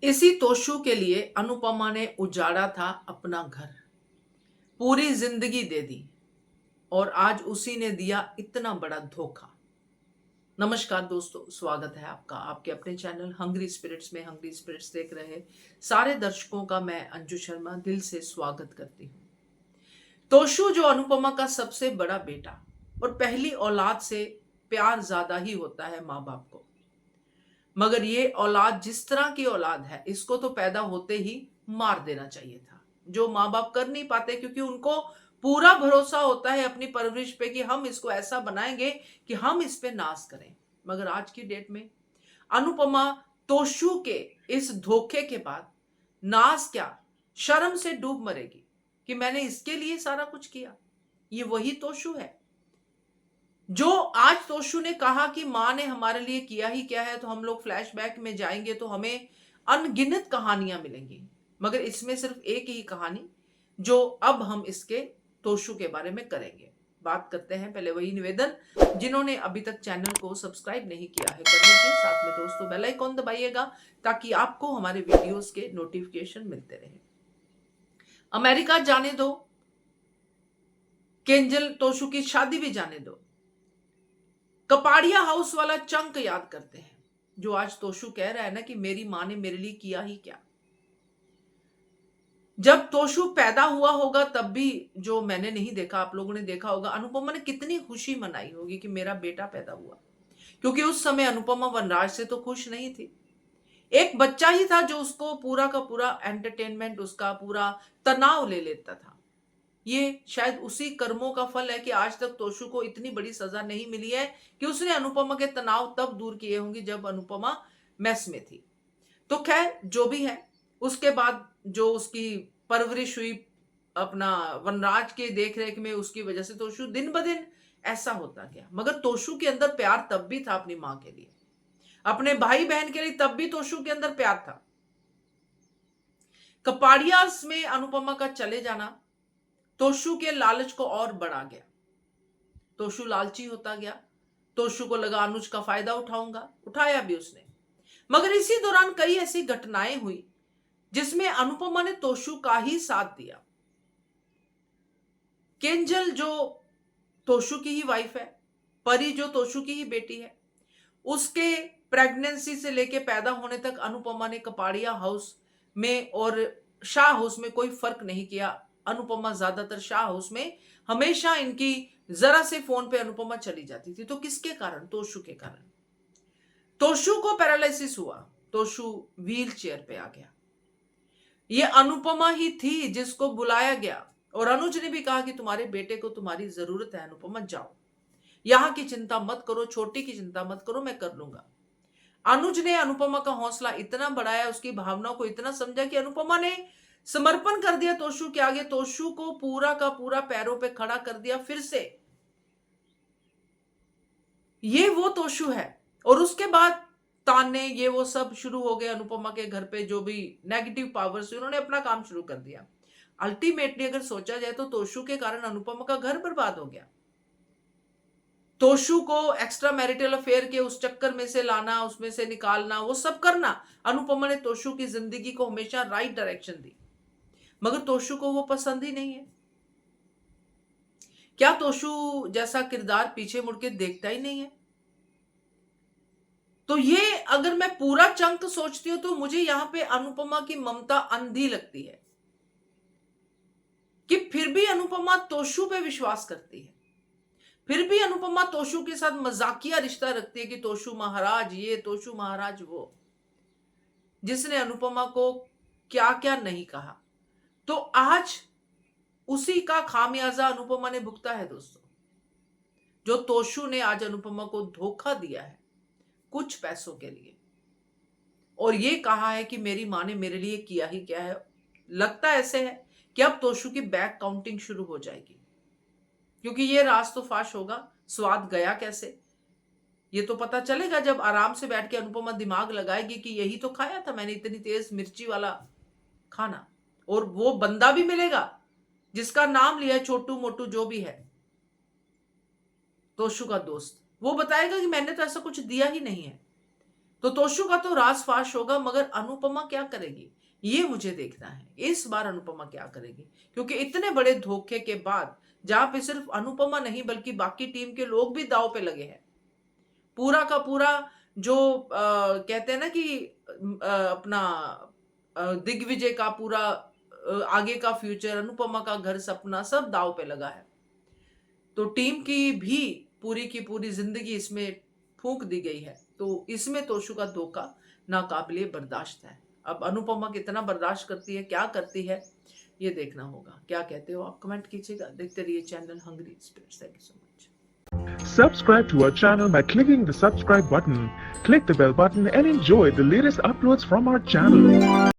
इसी तोशु के लिए अनुपमा ने उजाड़ा था अपना घर, पूरी जिंदगी दे दी और आज उसी ने दिया इतना बड़ा धोखा। नमस्कार दोस्तों, स्वागत है आपका आपके अपने चैनल हंग्री स्पिरिट्स में। हंग्री स्पिरिट्स देख रहे सारे दर्शकों का मैं अंजू शर्मा दिल से स्वागत करती हूँ। तोशु जो अनुपमा का सबसे बड़ा बेटा और पहली औलाद से प्यार ज्यादा ही होता है माँ बाप को, मगर ये औलाद जिस तरह की औलाद है इसको तो पैदा होते ही मार देना चाहिए था, जो माँ बाप कर नहीं पाते क्योंकि उनको पूरा भरोसा होता है अपनी परवरिश पे कि हम इसको ऐसा बनाएंगे कि हम इस पे नाज करें। मगर आज की डेट में अनुपमा तोशु के इस धोखे के बाद नाज क्या, शर्म से डूब मरेगी कि मैंने इसके लिए सारा कुछ किया। ये वही तोशु है जो आज तोशु ने कहा कि माँ ने हमारे लिए किया ही क्या है। तो हम लोग फ्लैशबैक में जाएंगे तो हमें अनगिनत कहानियां मिलेंगी, मगर इसमें सिर्फ एक ही कहानी जो अब हम इसके तोशु के बारे में करेंगे। बात करते हैं पहले वही निवेदन, जिन्होंने अभी तक चैनल को सब्सक्राइब नहीं किया है कर लीजिए, साथ में दोस्तों बेल आइकॉन दबाइएगा ताकि आपको हमारे वीडियोस के नोटिफिकेशन मिलते रहे। अमेरिका जाने दो, केंजल तोशु की शादी भी जाने दो, कपाड़िया हाउस वाला चंक याद करते हैं जो आज तोशु कह रहा है ना कि मेरी माँ ने मेरे लिए किया ही क्या। जब तोशु पैदा हुआ होगा तब भी, जो मैंने नहीं देखा आप लोगों ने देखा होगा, अनुपमा ने कितनी खुशी मनाई होगी कि मेरा बेटा पैदा हुआ, क्योंकि उस समय अनुपमा वनराज से तो खुश नहीं थी। एक बच्चा ही था जो उसको पूरा का पूरा एंटरटेनमेंट, उसका पूरा तनाव ले लेता था। ये शायद उसी कर्मों का फल है कि आज तक तोशु को इतनी बड़ी सजा नहीं मिली है कि उसने अनुपमा के तनाव तब दूर किए होंगे जब अनुपमा मेस में थी। तो खैर जो भी है, उसके बाद जो उसकी परवरिश हुई अपना वनराज के देखरेख में, उसकी वजह से तोशु दिन ब दिन ऐसा होता गया। मगर तोशु के अंदर प्यार तब भी था अपनी मां के लिए, अपने भाई बहन के लिए, तब भी तोशु के अंदर प्यार था। कपाड़ियास में अनुपमा का चले जाना तोशु के लालच को और बढ़ा गया। तोशु लालची होता गया। तोशु को लगा अनुज का फायदा उठाऊंगा, उठाया भी उसने। मगर इसी दौरान कई ऐसी घटनाएं हुई जिसमें अनुपमा ने तोशु का ही साथ दिया। केंजल जो तोशु की ही वाइफ है, परी जो तोशु की ही बेटी है, उसके प्रेगनेंसी से लेके पैदा होने तक अनुपमा ने कपाड़िया हाउस में और शाह हाउस में कोई फर्क नहीं किया। अनुपमा ज्यादातर शाह हाउस में, हमेशा इनकी जरा से फोन पे अनुपमा चली जाती थी। तो किसके कारण? तोशु के कारण। तोशु को पैरालिसिस हुआ, तोशु व्हील चेयर पे आ गया। ये अनुपमा ही थी जिसको बुलाया गया और अनुज ने भी कहा कि तुम्हारे बेटे को तुम्हारी जरूरत है अनुपमा, जाओ, यहां की चिंता मत करो, छोटी की चिंता मत करो, मैं कर लूंगा। अनुज ने अनुपमा का हौसला इतना बढ़ाया, उसकी भावनाओं को इतना समझा कि अनुपमा ने समर्पण कर दिया तोशु के आगे, तोशु को पूरा का पूरा पैरों पे खड़ा कर दिया फिर से। ये वो तोशु है। और उसके बाद ताने ये वो सब शुरू हो गए अनुपमा के घर पे, जो भी नेगेटिव पावर्स, उन्होंने अपना काम शुरू कर दिया। अल्टीमेटली अगर सोचा जाए तो तोशु के कारण अनुपमा का घर बर्बाद हो गया। तोशु को एक्स्ट्रा मैरिटल अफेयर के उस चक्कर में से लाना, उसमें से निकालना, वो सब करना, अनुपमा ने तोशु की जिंदगी को हमेशा राइट डायरेक्शन दी। मगर तोशु को वो पसंद ही नहीं है। क्या तोशु जैसा किरदार पीछे मुड़ के देखता ही नहीं है? तो ये अगर मैं पूरा चंक सोचती हूं तो मुझे यहां पे अनुपमा की ममता अंधी लगती है कि फिर भी अनुपमा तोशु पे विश्वास करती है, फिर भी अनुपमा तोशु के साथ मजाकिया रिश्ता रखती है कि तोशु महाराज ये, तोशु महाराज वो, जिसने अनुपमा को क्या क्या नहीं कहा। तो आज उसी का खामियाजा अनुपमा ने भुगता है दोस्तों। जो तोशु ने आज अनुपमा को धोखा दिया है कुछ पैसों के लिए, और ये कहा है कि मेरी माँ ने मेरे लिए किया ही क्या है। लगता ऐसे है कि अब तोशु की बैक काउंटिंग शुरू हो जाएगी, क्योंकि ये राज तो फाश होगा। स्वाद गया कैसे, ये तो पता चलेगा जब आराम से बैठ के अनुपमा दिमाग लगाएगी कि यही तो खाया था मैंने, इतनी तेज मिर्ची वाला खाना। और वो बंदा भी मिलेगा जिसका नाम लिया है छोटू मोटू, जो भी है तोशु का दोस्त, वो बताएगा कि मैंने तो ऐसा कुछ दिया ही नहीं है। तो तोशु का तो रास फाश होगा, मगर अनुपमा क्या करेगी ये मुझे देखना है। इस बार अनुपमा क्या करेगी, क्योंकि इतने बड़े धोखे के बाद जहां पे सिर्फ अनुपमा नहीं बल्कि बाकी टीम के लोग भी दांव पे लगे हैं, पूरा का पूरा जो कहते हैं ना कि अपना दिग्विजय का पूरा आगे का फ्यूचर, अनुपमा का घर सपना सब दांव पे लगा है। तो टीम की भी पूरी की पूरी जिंदगी इसमें फूंक दी गई है। तो इसमें तोशु का धोखा नाकाबिले बर्दाश्त है। अब अनुपमा कितना बर्दाश्त करती है, क्या करती है, ये देखना होगा। क्या कहते हो आप कमेंट कीजिएगा। देखते रहिए channel Hungry Spirits. Thank you so much. Subscribe to our channel by clicking the subscribe button. Click the bell button and enjoy the latest uploads from our channel.